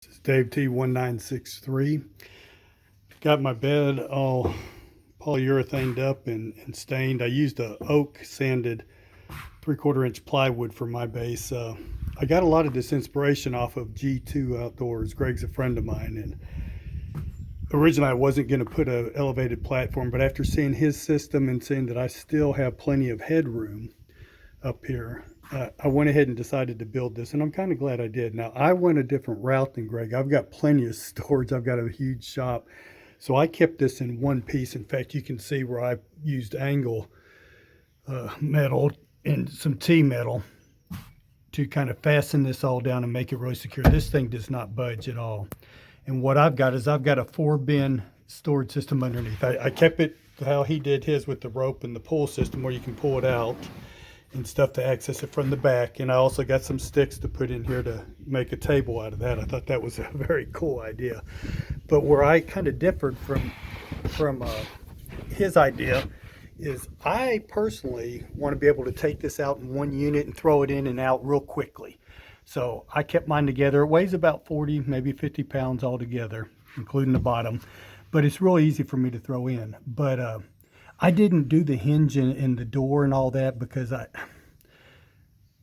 This is Dave T1963. Got my bed all polyurethaned up and stained. I used a oak sanded 3/4 inch plywood for my base. I got a lot of this inspiration off of G2 Outdoors. Greg's a friend of mine, and originally I wasn't going to put an elevated platform, but after seeing his system and seeing that I still have plenty of headroom up here, I went ahead and decided to build this, and I'm kind of glad I did. Now, I went a different route than Greg. I've got plenty of storage. I've got a huge shop, so I kept this in one piece. In fact, you can see where I used angle metal and some T-metal to kind of fasten this all down and make it really secure. This thing does not budge at all. And what I've got is I've got a 4-bin storage system underneath. I kept it how he did his with the rope and the pull system where you can pull it out and stuff to access it from the back. And I also got some sticks to put in here to make a table out of that. I thought that was a very cool idea. But where I kind of differed from his idea is I personally want to be able to take this out in one unit and throw it in and out real quickly. So I kept mine together. It weighs about 40, maybe 50 pounds altogether, including the bottom. But it's really easy for me to throw in. But I didn't do the hinge in the door and all that because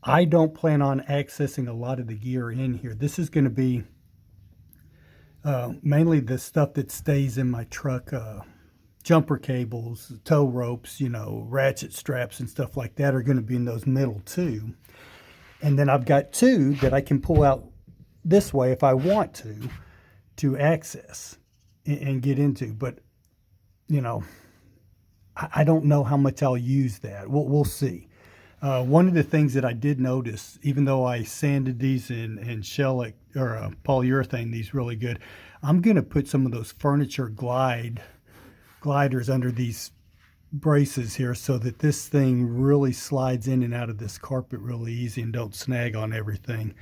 I don't plan on accessing a lot of the gear in here. This is going to be mainly the stuff that stays in my truck, jumper cables, tow ropes, ratchet straps and stuff like that are going to be in those middle two. And then I've got two that I can pull out this way if I want to access and get into. But, I don't know how much I'll use that. We'll see. One of the things that I did notice, even though I sanded these and shellac or polyurethane these really good, I'm going to put some of those furniture gliders under these braces here so that this thing really slides in and out of this carpet really easy and don't snag on everything.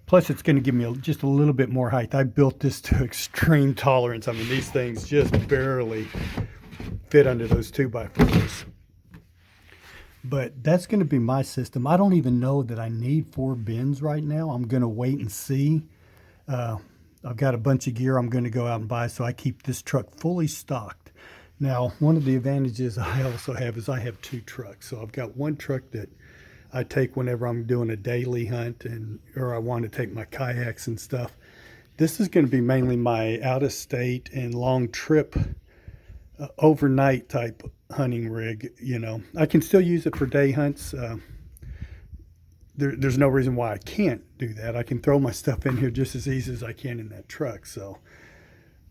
Plus, it's going to give me just a little bit more height. I built this to extreme tolerance. I mean, these things just barely fit under those 2x4s. But that's going to be my system. I don't even know that I need 4 bins right now. I'm going to wait and see. I've got a bunch of gear I'm going to go out and buy, so I keep this truck fully stocked. Now, one of the advantages I also have is I have 2 trucks. So I've got one truck that I take whenever I'm doing a daily hunt or I want to take my kayaks and stuff. This is going to be mainly my out-of-state and long trip overnight type hunting rig. I can still use it for day hunts. There's no reason why I can't do that. I can throw my stuff in here just as easy as I can in that truck.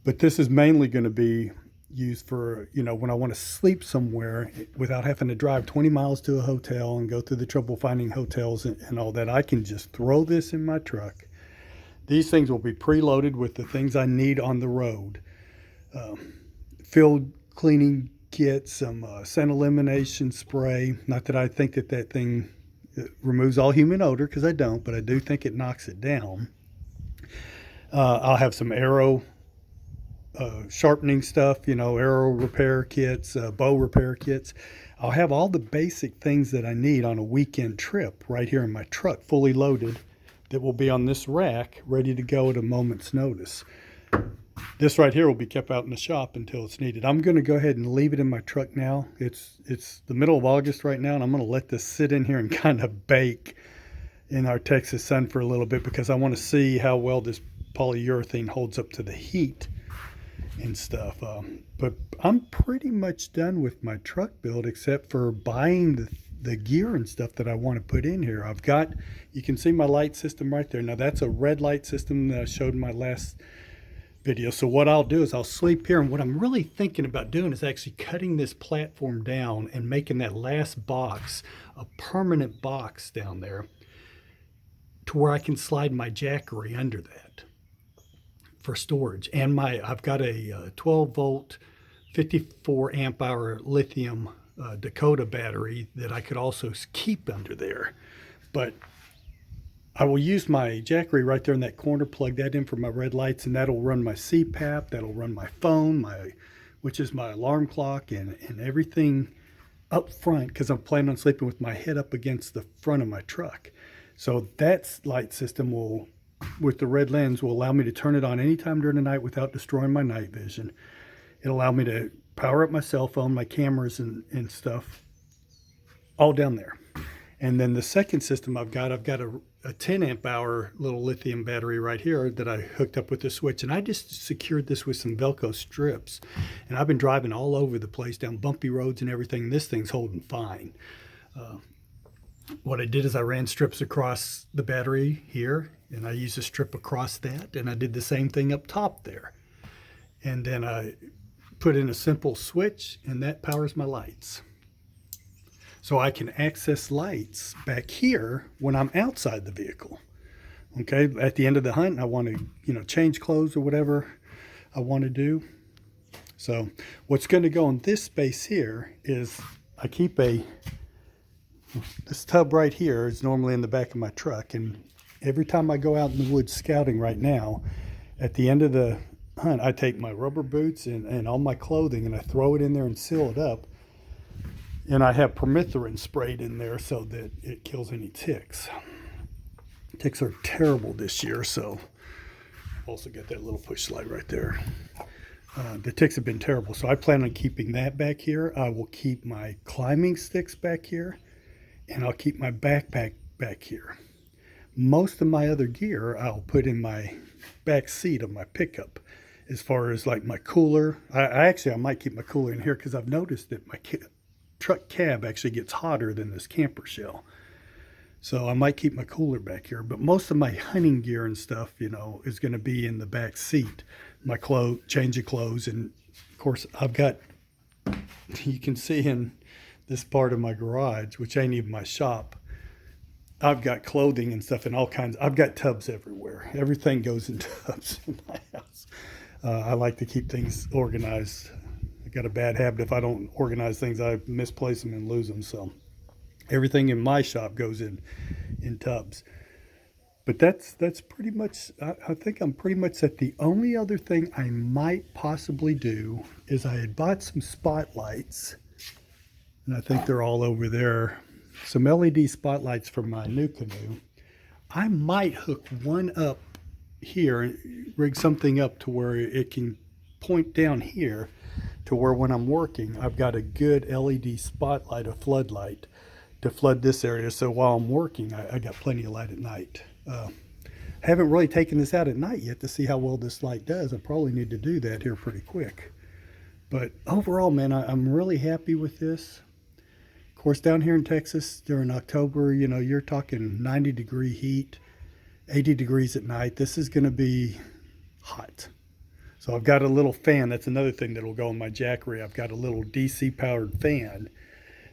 But this is mainly going to be used for, when I want to sleep somewhere without having to drive 20 miles to a hotel and go through the trouble finding hotels and all that. I can just throw this in my truck. These things will be preloaded with the things I need on the road. Field cleaning kit, some scent elimination spray. Not that I think that thing removes all human odor, because I don't, but I do think it knocks it down. I'll have some arrow sharpening stuff, arrow repair kits, bow repair kits. I'll have all the basic things that I need on a weekend trip right here in my truck, fully loaded, that will be on this rack, ready to go at a moment's notice. This right here will be kept out in the shop until it's needed. I'm going to go ahead and leave it in my truck now. It's the middle of August right now, and I'm going to let this sit in here and kind of bake in our Texas sun for a little bit because I want to see how well this polyurethane holds up to the heat and stuff. But I'm pretty much done with my truck build except for buying the gear and stuff that I want to put in here. You can see my light system right there. Now that's a red light system that I showed in my last video. So what I'll do is I'll sleep here, and what I'm really thinking about doing is actually cutting this platform down and making that last box a permanent box down there to where I can slide my jackery under that for storage. And I've got a 12 volt 54 amp hour lithium Dakota battery that I could also keep under there. But I will use my jackery right there in that corner, plug that in for my red lights, and that'll run my CPAP, that'll run my phone, which is my alarm clock, and everything up front, because I'm planning on sleeping with my head up against the front of my truck. So that light system will with the red lens will allow me to turn it on anytime during the night without destroying my night vision. It'll allow me to power up my cell phone, my cameras and stuff all down there. And then the second system I've got a 10 amp hour little lithium battery right here that I hooked up with the switch. And I just secured this with some Velcro strips. And I've been driving all over the place down bumpy roads and everything. And this thing's holding fine. What I did is I ran strips across the battery here, and I used a strip across that, and I did the same thing up top there. And then I put in a simple switch, and that powers my lights. So I can access lights back here when I'm outside the vehicle. Okay, at the end of the hunt, I want to, change clothes or whatever I want to do. So what's going to go in this space here is I keep this tub right here is normally in the back of my truck, and every time I go out in the woods scouting right now, at the end of the hunt, I take my rubber boots and all my clothing and I throw it in there and seal it up. And I have permethrin sprayed in there so that it kills any ticks. Ticks are terrible this year, so I've also got that little push light right there. The ticks have been terrible, so I plan on keeping that back here. I will keep my climbing sticks back here, and I'll keep my backpack back here. Most of my other gear I'll put in my back seat of my pickup. As far as like my cooler, I might keep my cooler in here because I've noticed that my truck cab actually gets hotter than this camper shell. So I might keep my cooler back here, but most of my hunting gear and stuff, is going to be in the back seat. My change of clothes, and of course I've got, you can see in this part of my garage, which ain't even my shop, I've got clothing and stuff and all kinds. I've got tubs everywhere. Everything goes in tubs in my house. I like to keep things organized. I got a bad habit. If I don't organize things, I misplace them and lose them. So everything in my shop goes in tubs. But that's pretty much, I think I'm pretty much set. The only other thing I might possibly do is I had bought some spotlights, and I think they're all over there. Some LED spotlights for my new canoe. I might hook one up here, rig something up to where it can point down here to where when I'm working, I've got a good LED spotlight, a floodlight, to flood this area. So while I'm working, I got plenty of light at night. Haven't really taken this out at night yet to see how well this light does. I probably need to do that here pretty quick. But overall, man, I'm really happy with this. Of course, down here in Texas during October, you're talking 90-degree heat, 80 degrees at night. This is going to be hot. So I've got a little fan. That's another thing that will go in my Jackery. I've got a little DC powered fan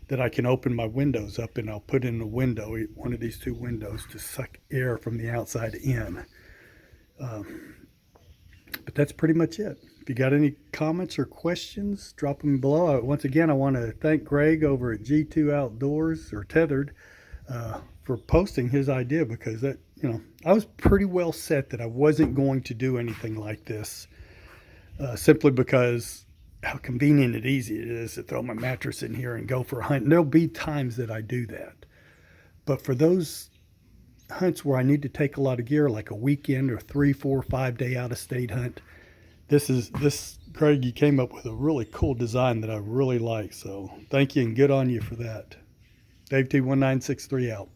that I can open my windows up, and I'll put in a window, one of these two windows, to suck air from the outside in. But that's pretty much it. If you got any comments or questions, drop them below. Once again, I want to thank Greg over at G2 Outdoors, or Tethrd, for posting his idea, because that, I was pretty well set that I wasn't going to do anything like this, simply because how convenient and easy it is to throw my mattress in here and go for a hunt. And there'll be times that I do that. But for those hunts where I need to take a lot of gear, like a weekend or 3, 4, 5 day out of state hunt, Greg, you came up with a really cool design that I really like. So thank you and good on you for that. Dave T1963 out.